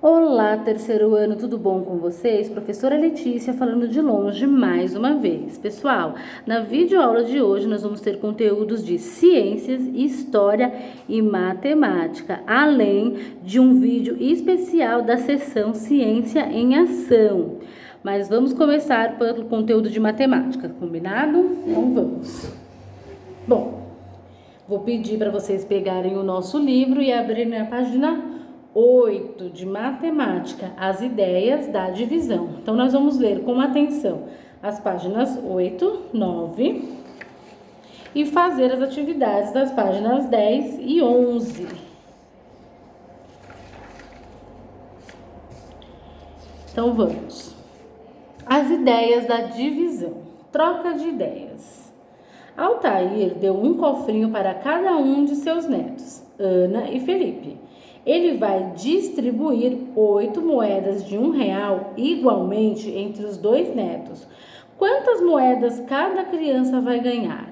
Olá, terceiro ano, tudo bom com vocês? Professora Letícia falando de longe mais uma vez. Pessoal, na videoaula de hoje nós vamos ter conteúdos de ciências, história e matemática, além de um vídeo especial da seção Ciência em Ação. Mas vamos começar pelo conteúdo de matemática, combinado? Então vamos. Bom, vou pedir para vocês pegarem o nosso livro e abrirem a página 8 de matemática, as ideias da divisão. Então, nós vamos ler com atenção as páginas 8, 9 e fazer as atividades das páginas 10 e 11. Então, vamos. As ideias da divisão. Troca de ideias. Altair deu um cofrinho para cada um de seus netos, Ana e Felipe. Ele vai distribuir 8 moedas de R$ 1 igualmente entre os dois netos. Quantas moedas cada criança vai ganhar?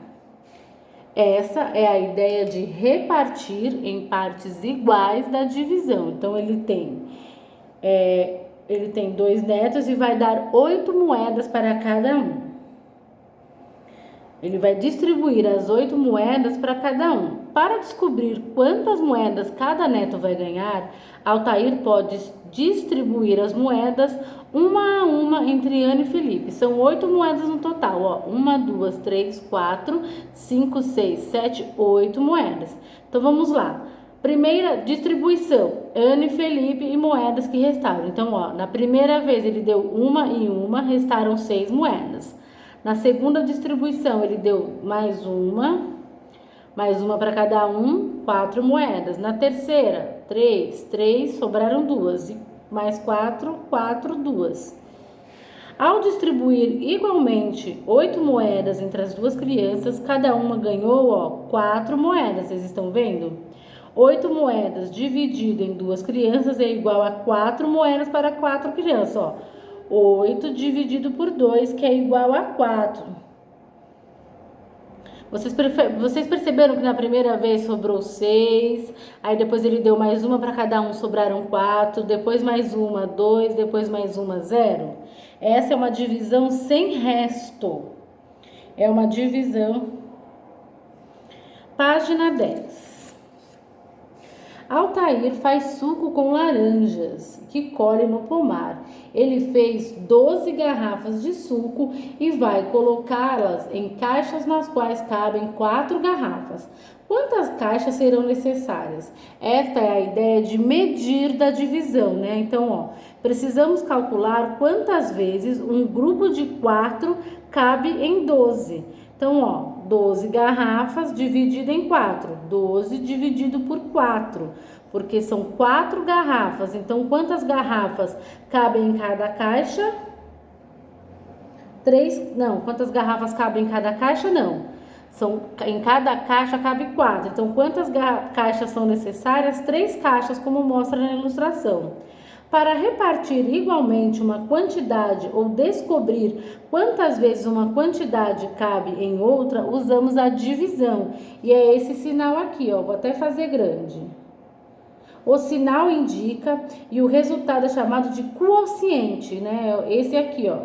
Essa é a ideia de repartir em partes iguais da divisão. Então, ele tem 2 netos e vai dar 8 moedas para cada um. Ele vai distribuir as 8 moedas para cada um. Para descobrir quantas moedas cada neto vai ganhar, Altair pode distribuir as moedas uma a uma entre Ana e Felipe. São 8 moedas no total, ó. 1, 2, 3, 4, 5, 6, 7, 8 moedas. Então, vamos lá. Primeira distribuição, Ana e Felipe e moedas que restaram. Então, ó, na primeira vez ele deu uma e uma, restaram 6 moedas. Na segunda distribuição, ele deu mais uma para cada um, 4 moedas. Na terceira, 3, sobraram 2. E mais 4, 2. Ao distribuir igualmente 8 moedas entre as duas crianças, cada uma ganhou, ó, 4 moedas. Vocês estão vendo? 8 moedas dividido em duas crianças é igual a 4 moedas para 4 crianças, ó. 8 dividido por 2, que é igual a 4. Vocês perceberam que na primeira vez sobrou 6, aí depois ele deu mais uma para cada um, sobraram 4, depois mais uma, 2, depois mais uma, 0. Essa é uma divisão sem resto. É uma divisão. Página 10. Altair faz suco com laranjas que colhe no pomar. Ele fez 12 garrafas de suco e vai colocá-las em caixas nas quais cabem 4 garrafas. Quantas caixas serão necessárias? Esta é a ideia de medir da divisão, né? Então, ó, precisamos calcular quantas vezes um grupo de 4 cabe em 12. Então, ó, 12 garrafas dividido em 4, 12 dividido por 4, porque são 4 garrafas. Então, quantas garrafas cabem em cada caixa? 3, não, quantas garrafas cabem em cada caixa? Não, em cada caixa cabe 4. Então, quantas caixas são necessárias? 3 caixas, como mostra na ilustração. Para repartir igualmente uma quantidade ou descobrir quantas vezes uma quantidade cabe em outra, usamos a divisão. E é esse sinal aqui, ó. Vou até fazer grande. O sinal indica e o resultado é chamado de quociente, né? Esse aqui, ó.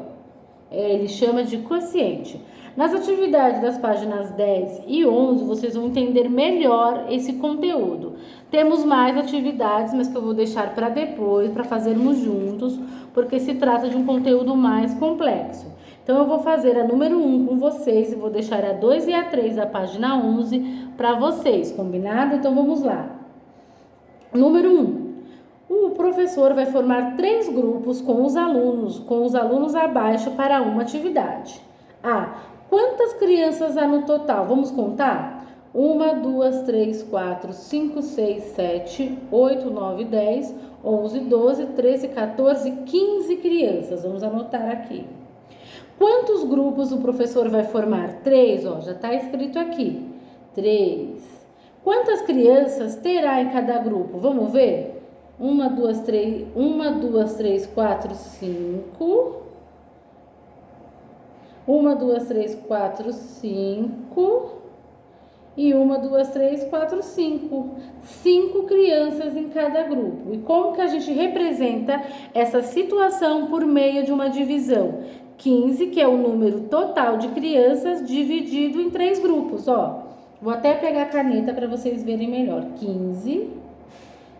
Ele chama de quociente. Nas atividades das páginas 10 e 11, vocês vão entender melhor esse conteúdo. Temos mais atividades, mas que eu vou deixar para depois, para fazermos juntos, porque se trata de um conteúdo mais complexo. Então, eu vou fazer a número 1 com vocês e vou deixar a 2 e a 3 da página 11 para vocês, combinado? Então, vamos lá. Número 1. O professor vai formar 3 grupos com os alunos abaixo para uma atividade. Quantas crianças há no total? Vamos contar? 1, 2, 3, 4, 5, 6, 7, 8, 9, 10, 11, 12, 13, 14, 15 crianças. Vamos anotar aqui. Quantos grupos o professor vai formar? 3, ó, já está escrito aqui. 3. Quantas crianças terá em cada grupo? Vamos ver? 1, 2, 3, 4, 5. 1, 2, 3, 4, 5 E 1, 2, 3, 4, 5. 5 crianças em cada grupo. E como que a gente representa essa situação por meio de uma divisão? 15, que é o número total de crianças, dividido em 3 grupos, ó. Vou até pegar a caneta para vocês verem melhor. 15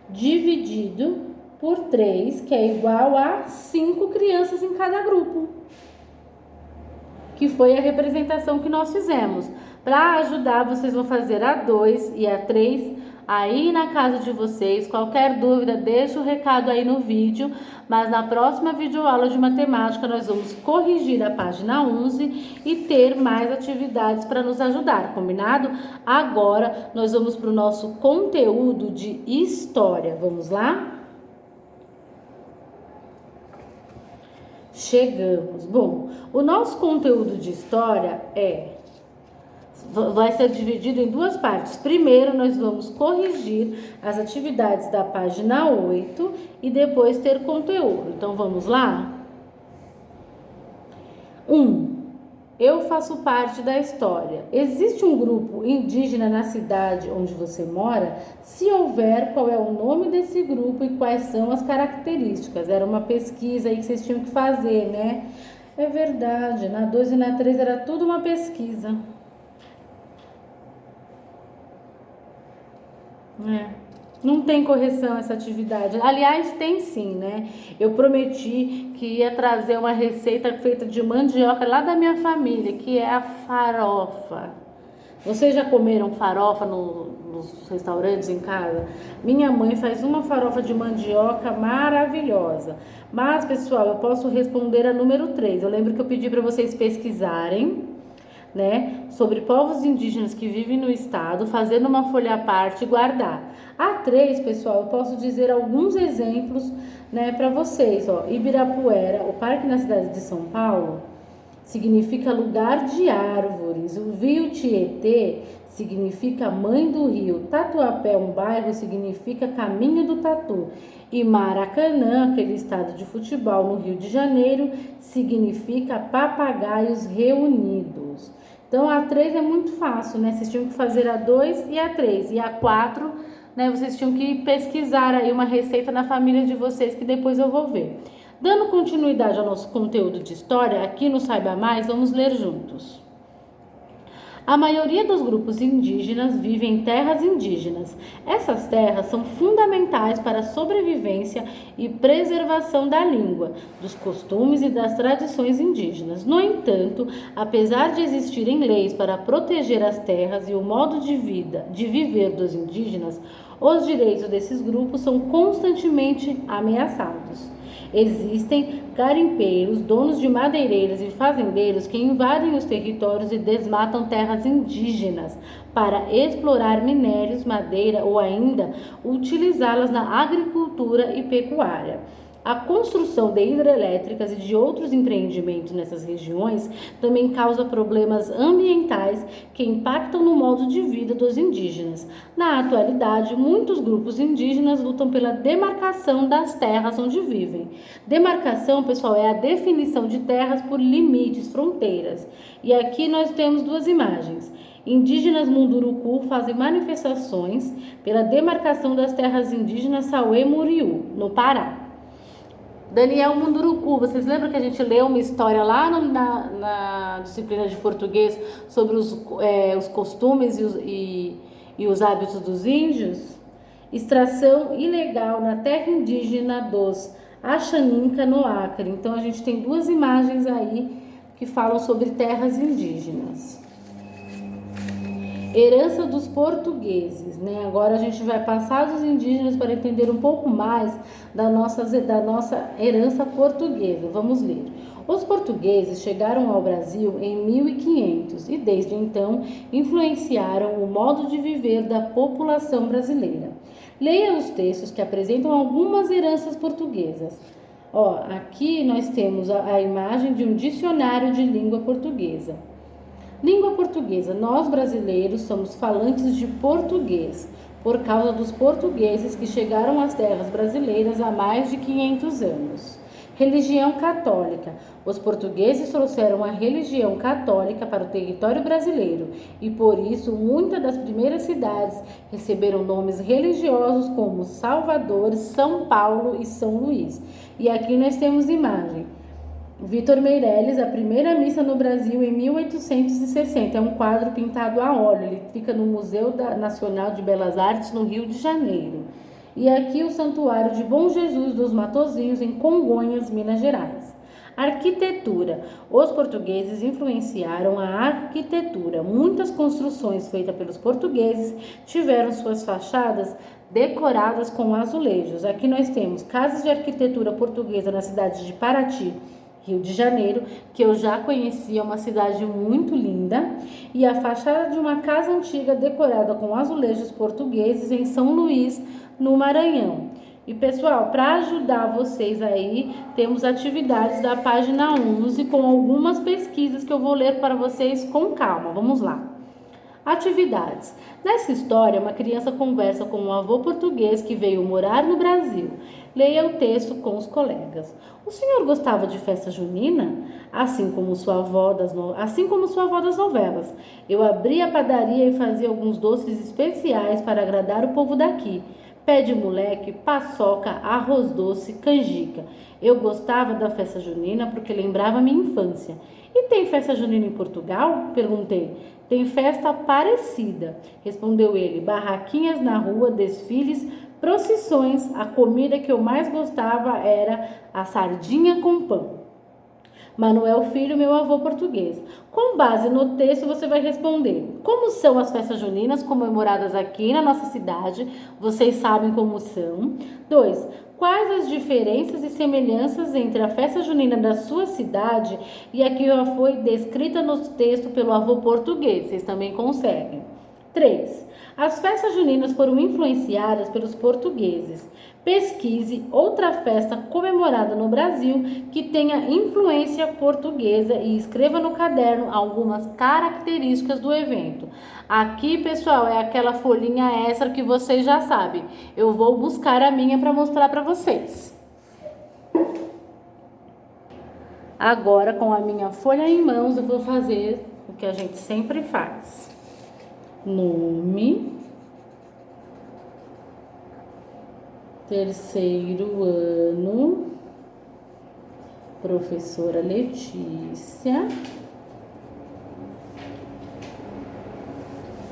dividido por 3, que é igual a 5 crianças em cada grupo. Que foi a representação que nós fizemos. Para ajudar, vocês vão fazer a 2 e a 3 aí na casa de vocês. Qualquer dúvida, deixa o recado aí no vídeo. Mas na próxima videoaula de matemática, nós vamos corrigir a página 11 e ter mais atividades para nos ajudar, combinado? Agora, nós vamos para o nosso conteúdo de história. Vamos lá? Chegamos. Bom, o nosso conteúdo de história vai ser dividido em 2 partes. Primeiro, nós vamos corrigir as atividades da página 8 e depois ter conteúdo. Então, vamos lá? 1. Eu faço parte da história. Existe um grupo indígena na cidade onde você mora? Se houver, qual é o nome desse grupo e quais são as características? Era uma pesquisa aí que vocês tinham que fazer, né? É verdade, na 2 e na 3 era tudo uma pesquisa. Não tem correção essa atividade. Aliás, tem sim, né? Eu prometi que ia trazer uma receita feita de mandioca lá da minha família, que é a farofa. Vocês já comeram farofa nos restaurantes em casa? Minha mãe faz uma farofa de mandioca maravilhosa. Mas, pessoal, eu posso responder a número 3. Eu lembro que eu pedi para vocês pesquisarem, né, sobre povos indígenas que vivem no estado, fazendo uma folha à parte e guardar. A 3, pessoal, eu posso dizer alguns exemplos, né, para vocês, ó. Ibirapuera, o parque na cidade de São Paulo, significa lugar de árvores. O rio Tietê significa mãe do rio. Tatuapé, um bairro, significa caminho do tatu. E Maracanã, aquele estádio de futebol no Rio de Janeiro, significa papagaios reunidos. Então, a 3 é muito fácil, né? Vocês tinham que fazer a 2 e a 3. E a 4, né? Vocês tinham que pesquisar aí uma receita na família de vocês, que depois eu vou ver. Dando continuidade ao nosso conteúdo de história, aqui no Saiba Mais, vamos ler juntos. A maioria dos grupos indígenas vive em terras indígenas. Essas terras são fundamentais para a sobrevivência e preservação da língua, dos costumes e das tradições indígenas. No entanto, apesar de existirem leis para proteger as terras e o modo de viver dos indígenas, os direitos desses grupos são constantemente ameaçados. Existem garimpeiros, donos de madeireiras e fazendeiros que invadem os territórios e desmatam terras indígenas para explorar minérios, madeira ou ainda utilizá-las na agricultura e pecuária. A construção de hidrelétricas e de outros empreendimentos nessas regiões também causa problemas ambientais que impactam no modo de vida dos indígenas. Na atualidade, muitos grupos indígenas lutam pela demarcação das terras onde vivem. Demarcação, pessoal, é a definição de terras por limites, fronteiras. E aqui nós temos 2 imagens. Indígenas Munduruku fazem manifestações pela demarcação das terras indígenas Sauê-Muriú, no Pará. Daniel Munduruku, vocês lembram que a gente leu uma história lá na disciplina de português sobre os costumes e os hábitos dos índios? Extração ilegal na terra indígena dos Axaninca, no Acre. Então, a gente tem 2 imagens aí que falam sobre terras indígenas. Herança dos portugueses, né? Agora a gente vai passar dos indígenas para entender um pouco mais da nossa herança portuguesa. Vamos ler. Os portugueses chegaram ao Brasil em 1500 e desde então influenciaram o modo de viver da população brasileira. Leia os textos que apresentam algumas heranças portuguesas. Ó, aqui nós temos a imagem de um dicionário de língua portuguesa. Língua portuguesa. Nós brasileiros somos falantes de português, por causa dos portugueses que chegaram às terras brasileiras há mais de 500 anos. Religião católica. Os portugueses trouxeram a religião católica para o território brasileiro e, por isso, muitas das primeiras cidades receberam nomes religiosos como Salvador, São Paulo e São Luís. E aqui nós temos imagem. Vitor Meirelles, a primeira missa no Brasil em 1860. É um quadro pintado a óleo. Ele fica no Museu Nacional de Belas Artes, no Rio de Janeiro. E aqui o Santuário de Bom Jesus dos Matozinhos, em Congonhas, Minas Gerais. Arquitetura. Os portugueses influenciaram a arquitetura. Muitas construções feitas pelos portugueses tiveram suas fachadas decoradas com azulejos. Aqui nós temos casas de arquitetura portuguesa na cidade de Paraty, Rio de Janeiro, que eu já conhecia, uma cidade muito linda, e a fachada de uma casa antiga decorada com azulejos portugueses em São Luís, no Maranhão. E pessoal, para ajudar vocês aí, temos atividades da página 11 com algumas pesquisas que eu vou ler para vocês com calma. Vamos lá. Atividades. Nessa história, uma criança conversa com um avô português que veio morar no Brasil. Leia o texto com os colegas. O senhor gostava de festa junina? Assim como sua avó das novelas. Eu abria a padaria e fazia alguns doces especiais para agradar o povo daqui. Pé de moleque, paçoca, arroz doce, canjica. Eu gostava da festa junina porque lembrava minha infância. E tem festa junina em Portugal? Perguntei. Tem festa parecida, respondeu ele. Barraquinhas na rua, desfiles, procissões. A comida que eu mais gostava era a sardinha com pão. Manuel Filho, meu avô português. Com base no texto, você vai responder: como são as festas juninas comemoradas aqui na nossa cidade? Vocês sabem como são. 2. Quais as diferenças e semelhanças entre a festa junina da sua cidade e a que já foi descrita no texto pelo avô português? Vocês também conseguem. 3. As festas juninas foram influenciadas pelos portugueses. Pesquise outra festa comemorada no Brasil que tenha influência portuguesa e escreva no caderno algumas características do evento. Aqui, pessoal, é aquela folhinha extra que vocês já sabem. Eu vou buscar a minha para mostrar para vocês. Agora, com a minha folha em mãos, eu vou fazer o que a gente sempre faz. Nome, terceiro ano, professora Letícia,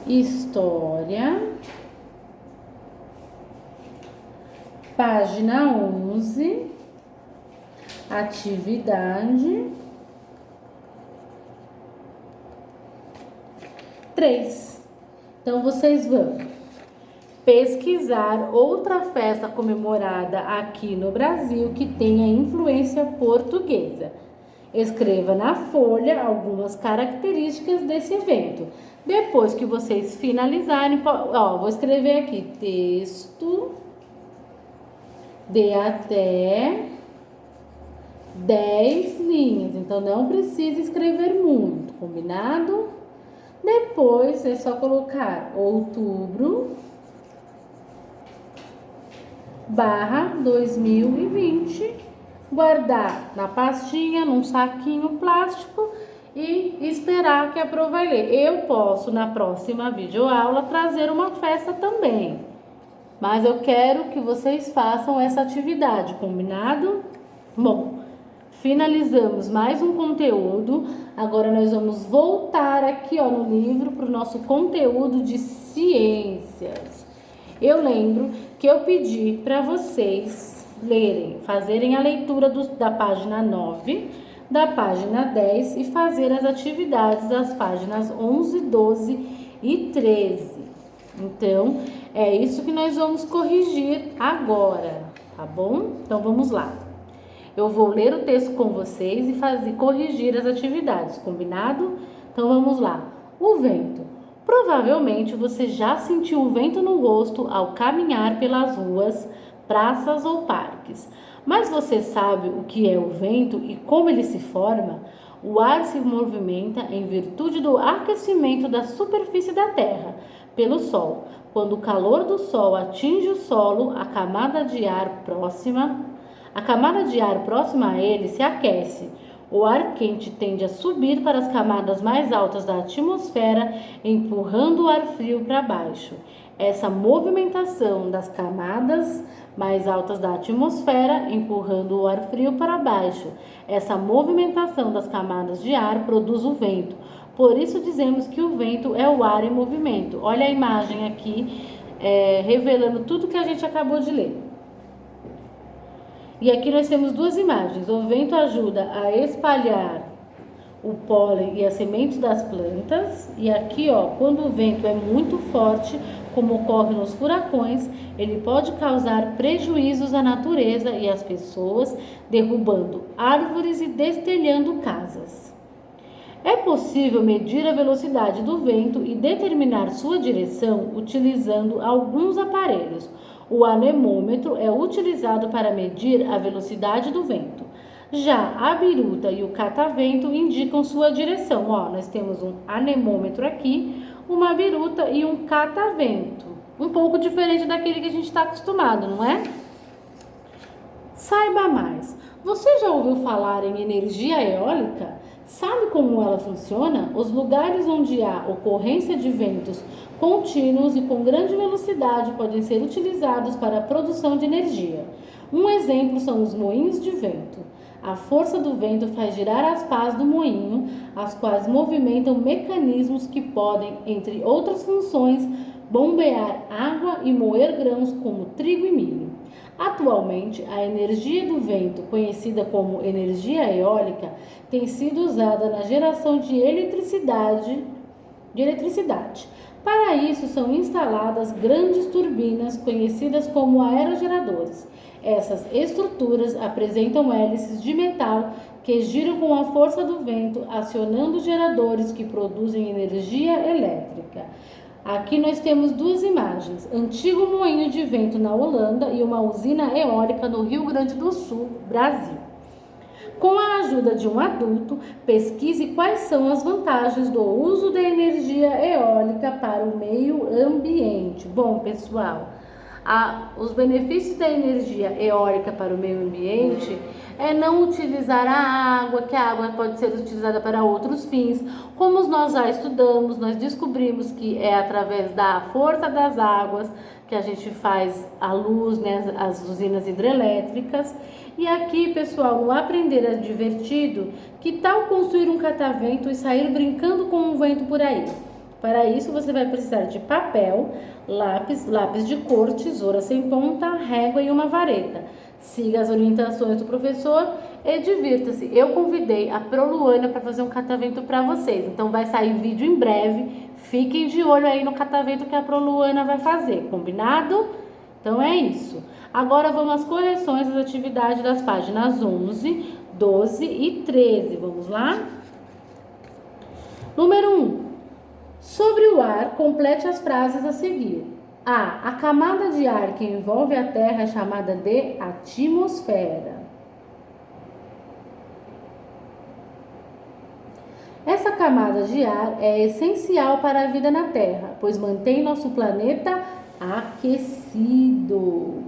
história, página 11, atividade 3. Então, vocês vão pesquisar outra festa comemorada aqui no Brasil que tenha influência portuguesa. Escreva na folha algumas características desse evento. Depois que vocês finalizarem, vou escrever aqui texto de até 10 linhas. Então, não precisa escrever muito, combinado? Depois é só colocar outubro /2020, guardar na pastinha, num saquinho plástico e esperar que a Pro vai ler. Eu posso, na próxima videoaula, trazer uma festa também, mas eu quero que vocês façam essa atividade, combinado? Bom, finalizamos mais um conteúdo. Agora nós vamos voltar aqui no livro para o nosso conteúdo de ciências. Eu lembro que eu pedi para vocês lerem, fazerem a leitura da página 9, da página 10 e fazer as atividades das páginas 11, 12 e 13. Então, é isso que nós vamos corrigir agora, tá bom? Então, vamos lá. Eu vou ler o texto com vocês e corrigir as atividades, combinado? Então vamos lá. O vento. Provavelmente você já sentiu o vento no rosto ao caminhar pelas ruas, praças ou parques. Mas você sabe o que é o vento e como ele se forma? O ar se movimenta em virtude do aquecimento da superfície da Terra pelo Sol. Quando o calor do Sol atinge o solo, a camada de ar próxima A camada de ar próxima a ele se aquece. O ar quente tende a subir para as camadas mais altas da atmosfera, empurrando o ar frio para baixo. Essa movimentação das camadas mais altas da atmosfera, empurrando o ar frio para baixo. Essa movimentação das camadas de ar produz o vento. Por isso dizemos que o vento é o ar em movimento. Olha a imagem aqui, revelando tudo que a gente acabou de ler. E aqui nós temos duas imagens. O vento ajuda a espalhar o pólen e as sementes das plantas. E aqui, ó, quando o vento é muito forte, como ocorre nos furacões, ele pode causar prejuízos à natureza e às pessoas, derrubando árvores e destelhando casas. É possível medir a velocidade do vento e determinar sua direção utilizando alguns aparelhos. O anemômetro é utilizado para medir a velocidade do vento. Já a biruta e o catavento indicam sua direção. Ó, nós temos um anemômetro aqui, uma biruta e um catavento. Um pouco diferente daquele que a gente está acostumado, não é? Saiba mais. Você já ouviu falar em energia eólica? Sabe como ela funciona? Os lugares onde há ocorrência de ventos contínuos e com grande velocidade podem ser utilizados para a produção de energia. Um exemplo são os moinhos de vento. A força do vento faz girar as pás do moinho, as quais movimentam mecanismos que podem, entre outras funções, bombear água e moer grãos como trigo e milho. Atualmente, a energia do vento, conhecida como energia eólica, tem sido usada na geração de eletricidade. Para isso, são instaladas grandes turbinas, conhecidas como aerogeradores. Essas estruturas apresentam hélices de metal que giram com a força do vento, acionando geradores que produzem energia elétrica. Aqui nós temos duas imagens, antigo moinho de vento na Holanda e uma usina eólica no Rio Grande do Sul, Brasil. Com a ajuda de um adulto, pesquise quais são as vantagens do uso da energia eólica para o meio ambiente. Bom, pessoal, os benefícios da energia eólica para o meio ambiente é não utilizar a água, que a água pode ser utilizada para outros fins. Como nós já estudamos, nós descobrimos que é através da força das águas que a gente faz a luz, né, as usinas hidrelétricas. E aqui, pessoal, no Aprender é Divertido, que tal construir um catavento e sair brincando com o vento por aí? Para isso, você vai precisar de papel, lápis de cor, tesoura sem ponta, régua e uma vareta. Siga as orientações do professor e divirta-se. Eu convidei a Proluana para fazer um catavento para vocês. Então, vai sair vídeo em breve. Fiquem de olho aí no catavento que a Proluana vai fazer, combinado? Então, é isso. Agora, vamos às correções das atividades das páginas 11, 12 e 13. Vamos lá? Número 1. Sobre o ar, complete as frases a seguir. A camada de ar que envolve a Terra é chamada de atmosfera. Essa camada de ar é essencial para a vida na Terra, pois mantém nosso planeta aquecido.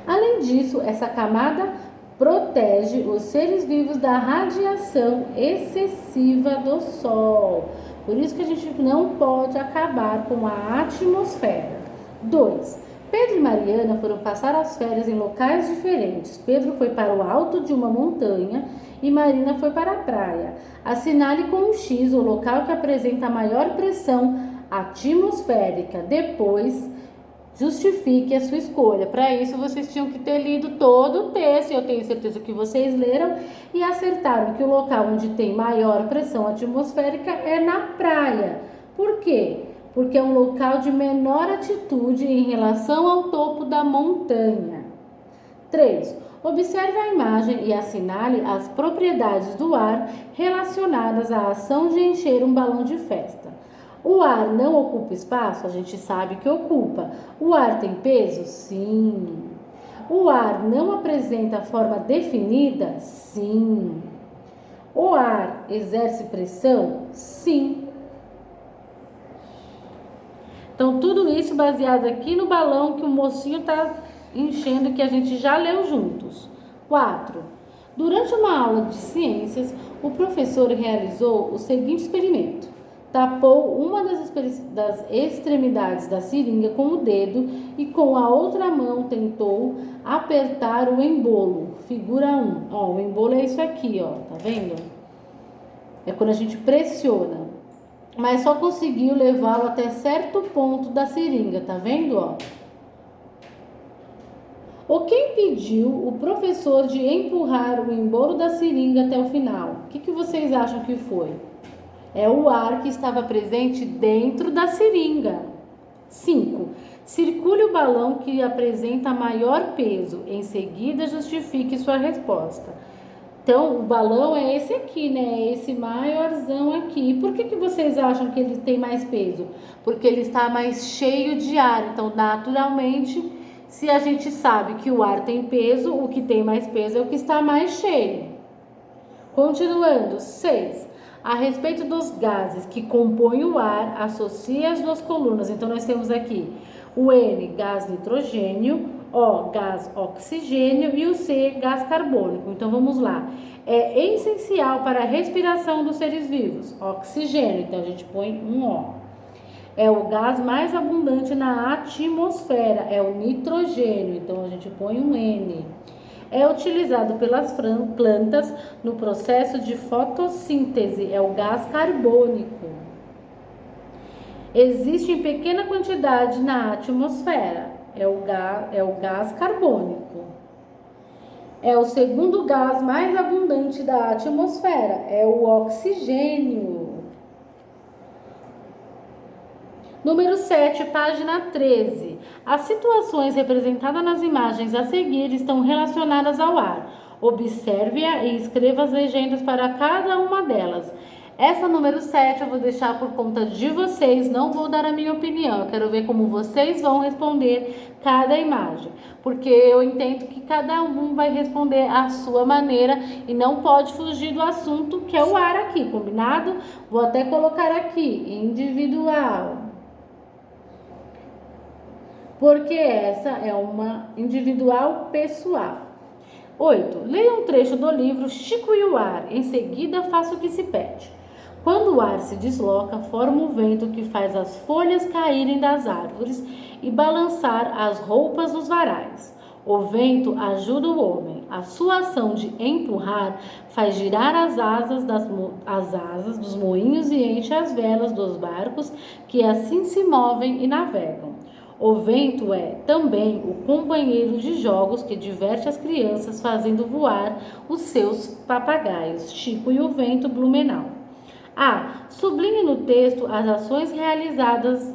Além disso, essa camada protege os seres vivos da radiação excessiva do Sol. Por isso que a gente não pode acabar com a atmosfera. 2. Pedro e Mariana foram passar as férias em locais diferentes. Pedro foi para o alto de uma montanha e Marina foi para a praia. Assinale com um X o local que apresenta a maior pressão atmosférica. Depois, justifique a sua escolha. Para isso, vocês tinham que ter lido todo o texto. Eu tenho certeza que vocês leram e acertaram que o local onde tem maior pressão atmosférica é na praia. Por quê? Porque é um local de menor altitude em relação ao topo da montanha. 3. Observe a imagem e assinale as propriedades do ar relacionadas à ação de encher um balão de festa. O ar não ocupa espaço? A gente sabe que ocupa. O ar tem peso? Sim. O ar não apresenta forma definida? Sim. O ar exerce pressão? Sim. Então, tudo isso baseado aqui no balão que o mocinho está enchendo que a gente já leu juntos. 4. Durante uma aula de ciências, o professor realizou o seguinte experimento. Tapou uma das extremidades da seringa com o dedo e com a outra mão tentou apertar o embolo. Figura 1. Ó, o embolo é isso aqui, ó, tá vendo? É quando a gente pressiona. Mas só conseguiu levá-lo até certo ponto da seringa, tá vendo, ó? O que impediu o professor de empurrar o embolo da seringa até o final? O que vocês acham que foi? É o ar que estava presente dentro da seringa. 5. Circule o balão que apresenta maior peso. Em seguida, justifique sua resposta. Então, o balão é esse aqui, né? É esse maiorzão aqui. E por que vocês acham que ele tem mais peso? Porque ele está mais cheio de ar. Então, naturalmente, se a gente sabe que o ar tem peso, o que tem mais peso é o que está mais cheio. Continuando. 6. A respeito dos gases que compõem o ar, associe as duas colunas. Então, nós temos aqui o N, gás nitrogênio, O, gás oxigênio e o C, gás carbônico. Então, vamos lá. É essencial para a respiração dos seres vivos. Oxigênio, então a gente põe um O. É o gás mais abundante na atmosfera, é o nitrogênio, então a gente põe um N. É utilizado pelas plantas no processo de fotossíntese, é o gás carbônico. Existe em pequena quantidade na atmosfera, é o gás carbônico. É o segundo gás mais abundante da atmosfera, é o oxigênio. Número 7, página 13. As situações representadas nas imagens a seguir estão relacionadas ao ar. Observe-a e escreva as legendas para cada uma delas. Essa número 7 eu vou deixar por conta de vocês, não vou dar a minha opinião. Eu quero ver como vocês vão responder cada imagem. Porque eu entendo que cada um vai responder à sua maneira e não pode fugir do assunto que é o ar aqui, combinado? Vou até colocar aqui, individual. Porque essa é uma individual pessoal. 8. Leia um trecho do livro Chico e o Ar. Em seguida, faça o que se pede. Quando o ar se desloca, forma um vento que faz as folhas caírem das árvores e balançar as roupas dos varais. O vento ajuda o homem. A sua ação de empurrar faz girar as asas dos moinhos e enche as velas dos barcos que assim se movem e navegam. O vento é também o companheiro de jogos que diverte as crianças fazendo voar os seus papagaios. Chico e o Vento, Blumenau. Sublinhe no texto as ações realizadas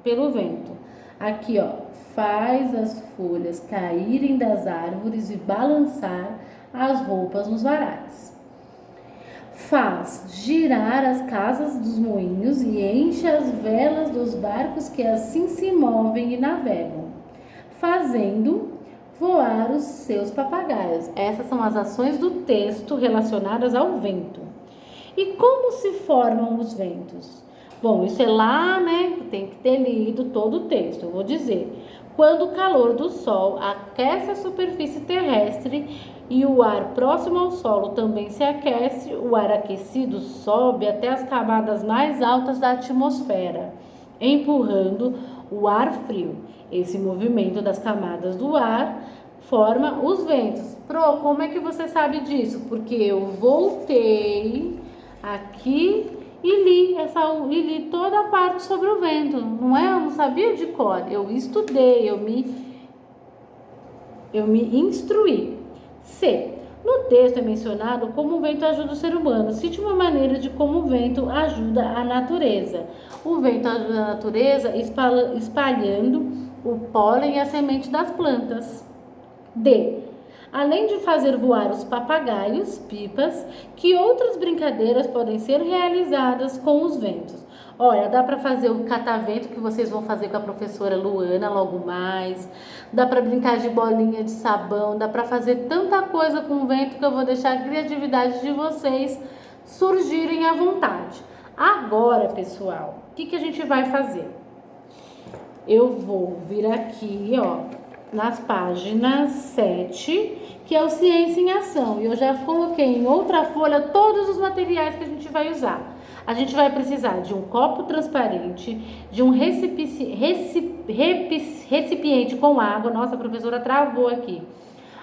pelo vento. Aqui, ó, faz as folhas caírem das árvores e balançar as roupas nos varais. Faz girar as casas dos moinhos e enche as velas dos barcos que assim se movem e navegam, fazendo voar os seus papagaios. Essas são as ações do texto relacionadas ao vento. E como se formam os ventos? Bom, isso é lá, né? Tem que ter lido todo o texto. Eu vou dizer. Quando o calor do sol aquece a superfície terrestre e o ar próximo ao solo também se aquece, o ar aquecido sobe até as camadas mais altas da atmosfera, empurrando o ar frio. Esse movimento das camadas do ar forma os ventos. Pro, como é que você sabe disso? Porque eu voltei aqui e li toda a parte sobre o vento, não é? Eu não sabia de cor, eu estudei, eu me instruí. C. No texto é mencionado como o vento ajuda o ser humano. Cite uma maneira de como o vento ajuda a natureza. O vento ajuda a natureza espalhando o pólen e a semente das plantas. D. Além de fazer voar os papagaios, pipas, que outras brincadeiras podem ser realizadas com os ventos? Olha, dá para fazer o catavento que vocês vão fazer com a professora Luana logo mais. Dá para brincar de bolinha de sabão. Dá para fazer tanta coisa com o vento que eu vou deixar a criatividade de vocês surgirem à vontade. Agora, pessoal, o que a gente vai fazer? Eu vou vir aqui, ó, nas páginas 7, que é o Ciência em Ação. E eu já coloquei em outra folha todos os materiais que a gente vai usar. A gente vai precisar de um copo transparente, de um recipiente com água. Nossa, a professora travou aqui.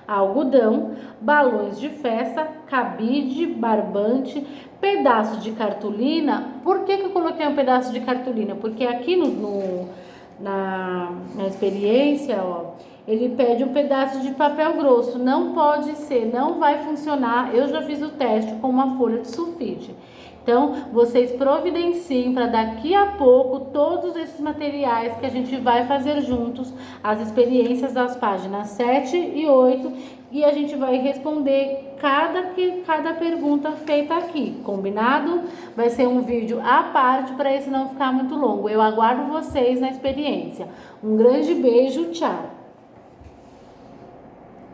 Algodão, balões de festa, cabide, barbante, pedaço de cartolina. Por que eu coloquei um pedaço de cartolina? Porque aqui na experiência, ó, ele pede um pedaço de papel grosso. Não pode ser, não vai funcionar. Eu já fiz o teste com uma folha de sulfite. Então, vocês providenciem para daqui a pouco todos esses materiais que a gente vai fazer juntos, as experiências das páginas 7 e 8, e a gente vai responder cada pergunta feita aqui, combinado? Vai ser um vídeo à parte para esse não ficar muito longo. Eu aguardo vocês na experiência. Um grande beijo, tchau!